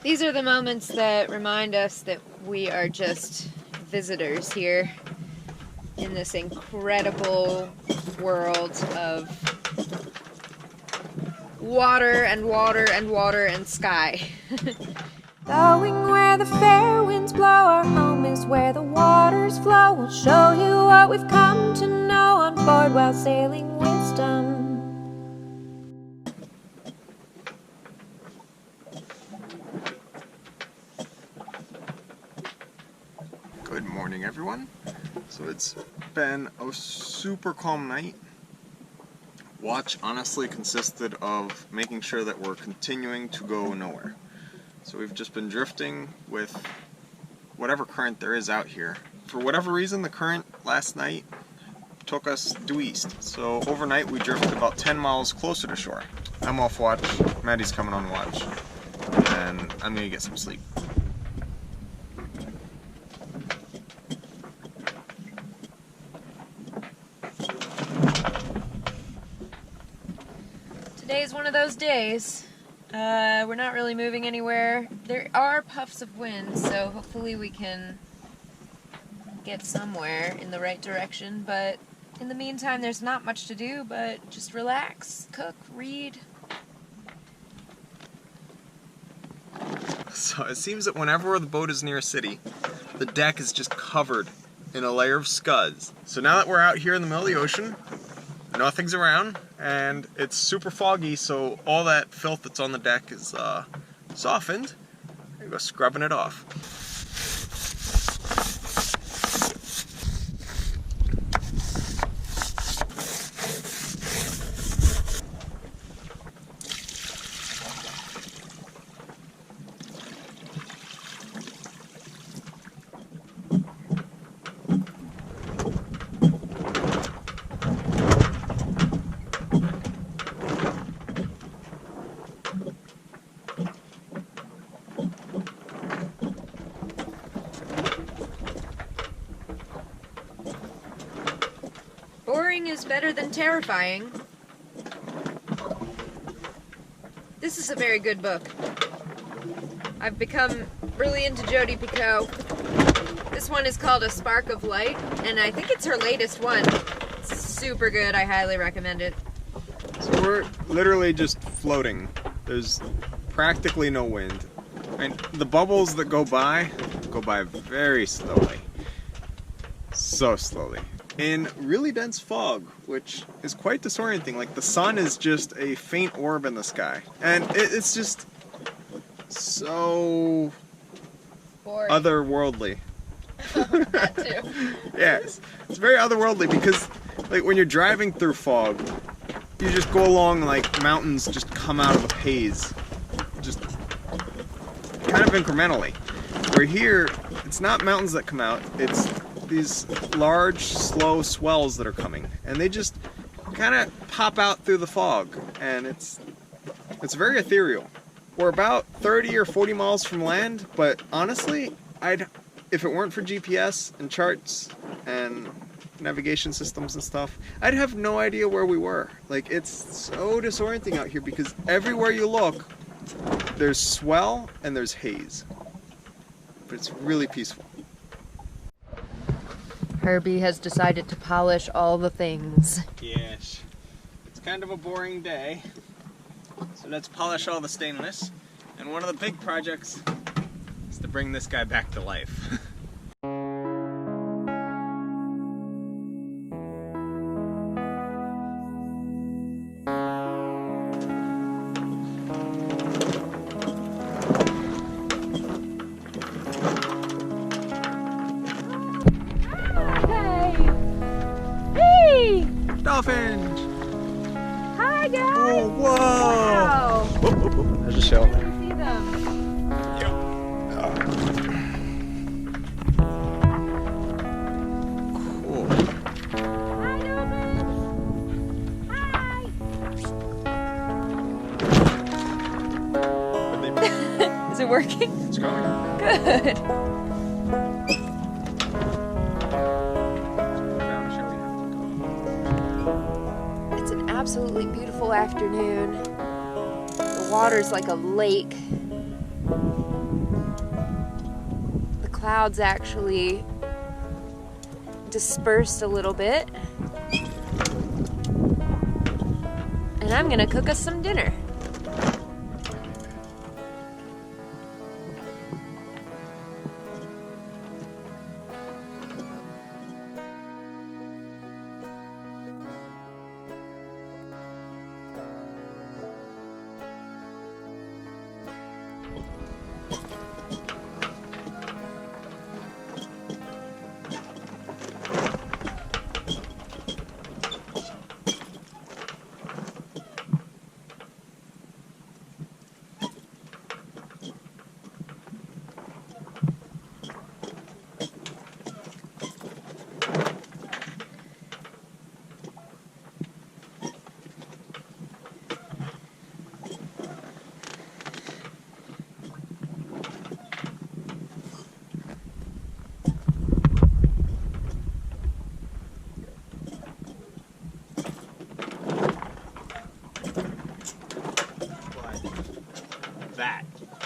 These are the moments that remind us that we are just visitors here in this incredible world of water and water and water and sky. Going where the fair winds blow, our home is where the waters flow. We'll show you what we've come to know on board while sailing wisdom. Good morning, everyone. So it's been a super calm night. Watch honestly consisted of making sure that we're continuing to go nowhere. So we've just been drifting with whatever current there is out here. For whatever reason, the current last night took us due east. So overnight we drifted about 10 miles closer to shore. I'm off watch, Maddie's coming on watch, and I'm gonna get some sleep. Today's one of those days. We're not really moving anywhere. There are puffs of wind, so hopefully we can get somewhere in the right direction, but in the meantime there's not much to do but just relax, cook, read. So it seems that whenever the boat is near a city, the deck is just covered in a layer of scuds. So now that we're out here in the middle of the ocean, nothing's around, and it's super foggy, so all that filth that's on the deck is softened. I go scrubbing it off. Boring is better than terrifying. This is a very good book. I've become really into Jodi Picoult. This one is called A Spark of Light, and I think it's her latest one. It's super good. I highly recommend it. So we're literally just floating. There's practically no wind. And the bubbles that go by very slowly. So slowly. In really dense fog, which is quite disorienting. Like, the sun is just a faint orb in the sky. And it's just so Boring. otherworldly. That too. Yes, it's very otherworldly because, like, when you're driving through fog, you just go along like mountains just come out of a haze, just kind of incrementally. Where here, it's not mountains that come out, it's these large, slow swells that are coming, and they just kind of pop out through the fog, and it's very ethereal. We're about 30 or 40 miles from land, but honestly, if it weren't for GPS and charts and navigation systems and stuff, I'd have no idea where we were. Like, it's so disorienting out here because everywhere you look, there's swell and there's haze, but it's really peaceful. Herbie has decided to polish all the things. Yes. It's kind of a boring day, so let's polish all the stainless. And one of the big projects is to bring this guy back to life. Dolphins! Hi guys! Oh, whoa! Wow! Whoop, whoop, whoop. There's a shell there. See them. Yep. Cool. Hi dolphins! Hi! Is it working? It's going. Good. It's an absolutely beautiful afternoon. The water's like a lake. clouds actually dispersed a little bit. And I'm gonna cook us some dinner.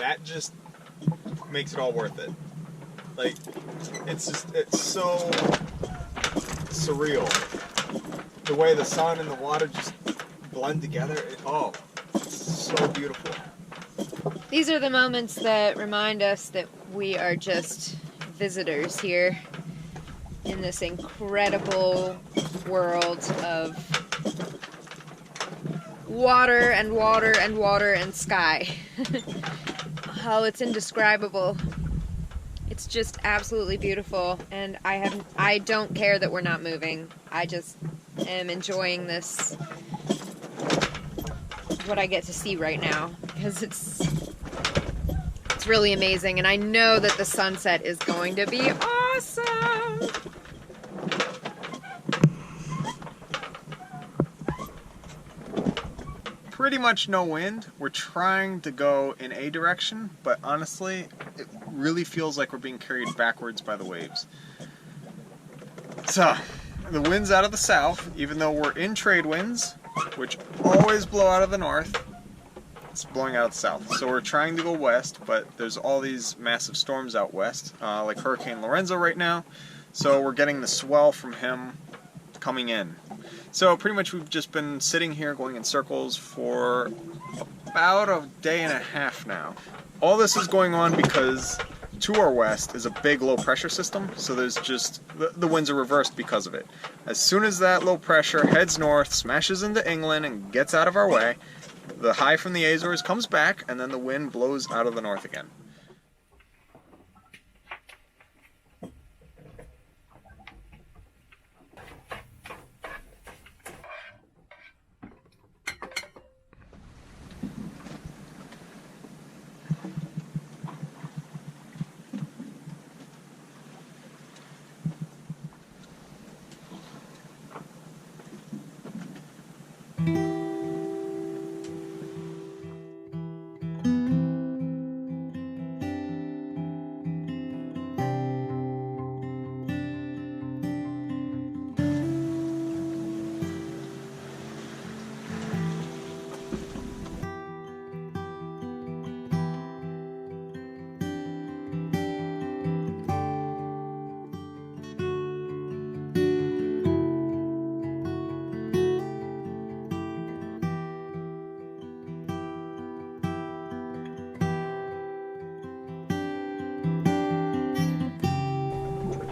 That just makes it all worth it. Like, it's so surreal. The way the sun and the water just blend together, it's so beautiful. These are the moments that remind us that we are just visitors here in this incredible world of water and water and water and sky. Oh, it's indescribable. It's just absolutely beautiful, and I don't care that we're not moving. I just am enjoying this, what I get to see right now, because it's really amazing, and I know that the sunset is going to be awesome. Pretty much no wind. We're trying to go in a direction, but honestly, it really feels like we're being carried backwards by the waves. So, the wind's out of the south, even though we're in trade winds, which always blow out of the north. It's blowing out of the south. So we're trying to go west, but there's all these massive storms out west, like Hurricane Lorenzo right now. So we're getting the swell from him coming in. So pretty much we've just been sitting here going in circles for about a day and a half now. All this is going on because to our west is a big low pressure system, so there's just, the winds are reversed because of it. As soon as that low pressure heads north, smashes into England and gets out of our way, the high from the Azores comes back and then the wind blows out of the north again.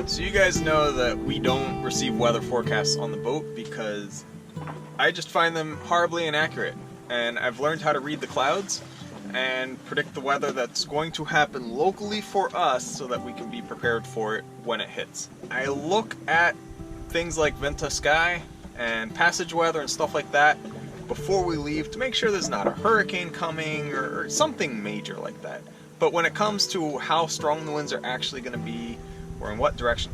So you guys know that we don't receive weather forecasts on the boat because I just find them horribly inaccurate. And I've learned how to read the clouds and predict the weather that's going to happen locally for us so that we can be prepared for it when it hits. I look at things like Venta Sky and passage weather and stuff like that before we leave to make sure there's not a hurricane coming or something major like that. But when it comes to how strong the winds are actually going to be or in what direction,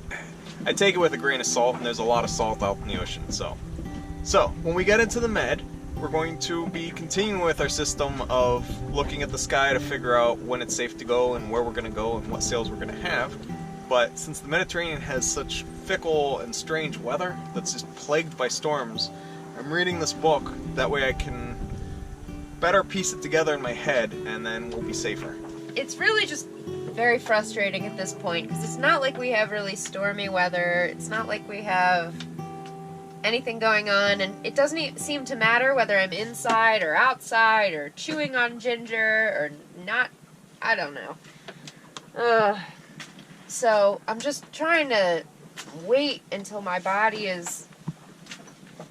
I take it with a grain of salt, and there's a lot of salt out in the ocean. So when we get into the Med, we're going to be continuing with our system of looking at the sky to figure out when it's safe to go and where we're going to go and what sails we're going to have. But since the Mediterranean has such fickle and strange weather that's just plagued by storms, I'm reading this book. That way I can better piece it together in my head, and then we'll be safer. It's really just very frustrating at this point because it's not like we have really stormy weather. It's not like we have anything going on, and it doesn't seem to matter whether I'm inside or outside or chewing on ginger or not. I don't know. So I'm just trying to wait until my body is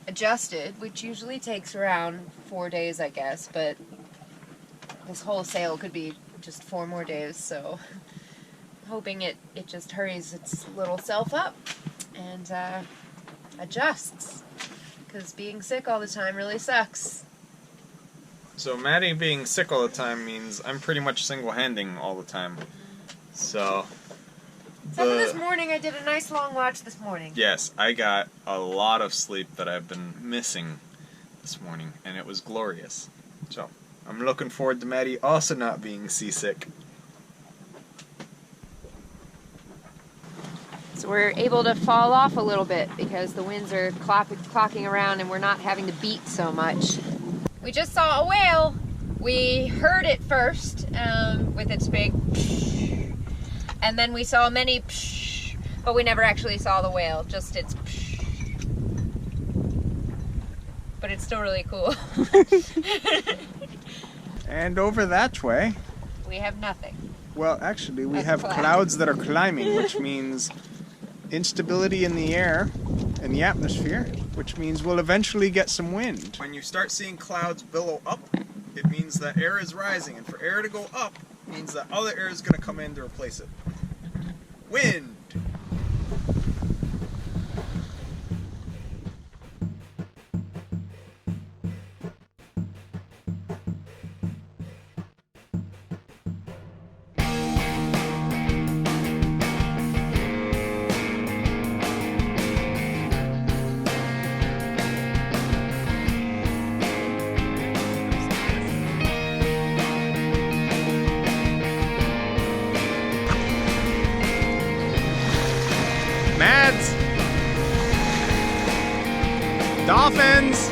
adjusted, which usually takes around 4 days, I guess, but this whole sail could be just 4 more days, so hoping it just hurries its little self up and adjusts, because being sick all the time really sucks. So Maddie being sick all the time means I'm pretty much single-handing all the time. So Except for this morning, I did a nice long watch this morning. yes, I got a lot of sleep that I've been missing this morning, and it was glorious. So I'm looking forward to Maddie also not being seasick. So we're able to fall off a little bit because the winds are clocking around and we're not having to beat so much. We just saw a whale. We heard it first with its big psh, and then we saw many psh, but we never actually saw the whale, just its psh. But it's still really cool. And over that way, We have nothing. well, actually, we That's have cloud. clouds that are climbing, which means instability in the air, in the atmosphere, which means we'll eventually get some wind. When you start seeing clouds billow up, it means that air is rising, and for air to go up means that other air is going to come in to replace it. Wind! Mads! Dolphins!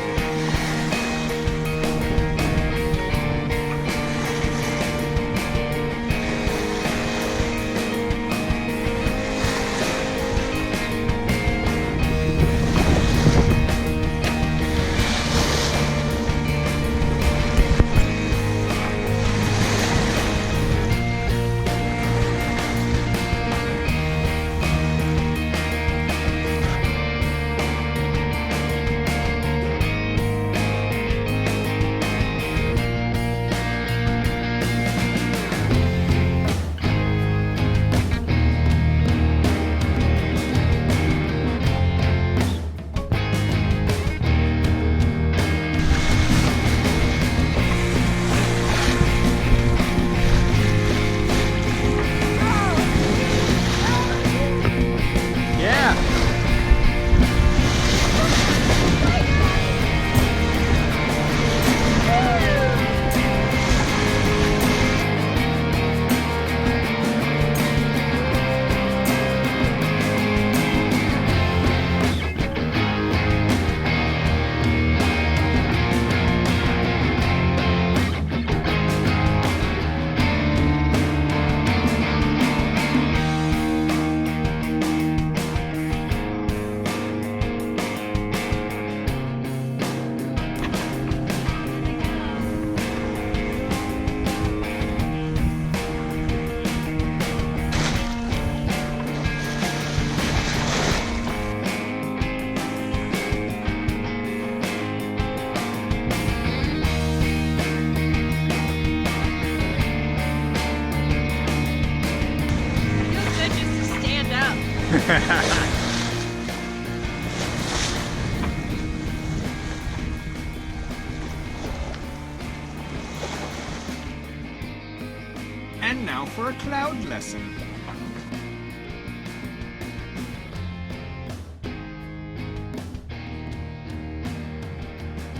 And now for a cloud lesson.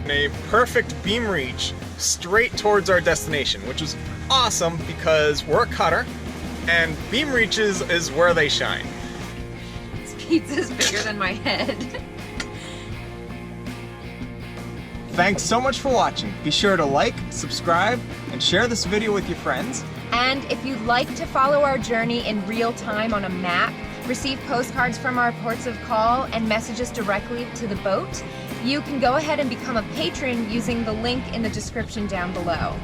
A perfect beam reach straight towards our destination, which was awesome because we're a cutter and beam reaches is where they shine. This pizza's bigger than my head. Thanks so much for watching. Be sure to like, subscribe, and share this video with your friends. And if you'd like to follow our journey in real time on a map, receive postcards from our ports of call, and messages directly to the boat, you can go ahead and become a patron using the link in the description down below.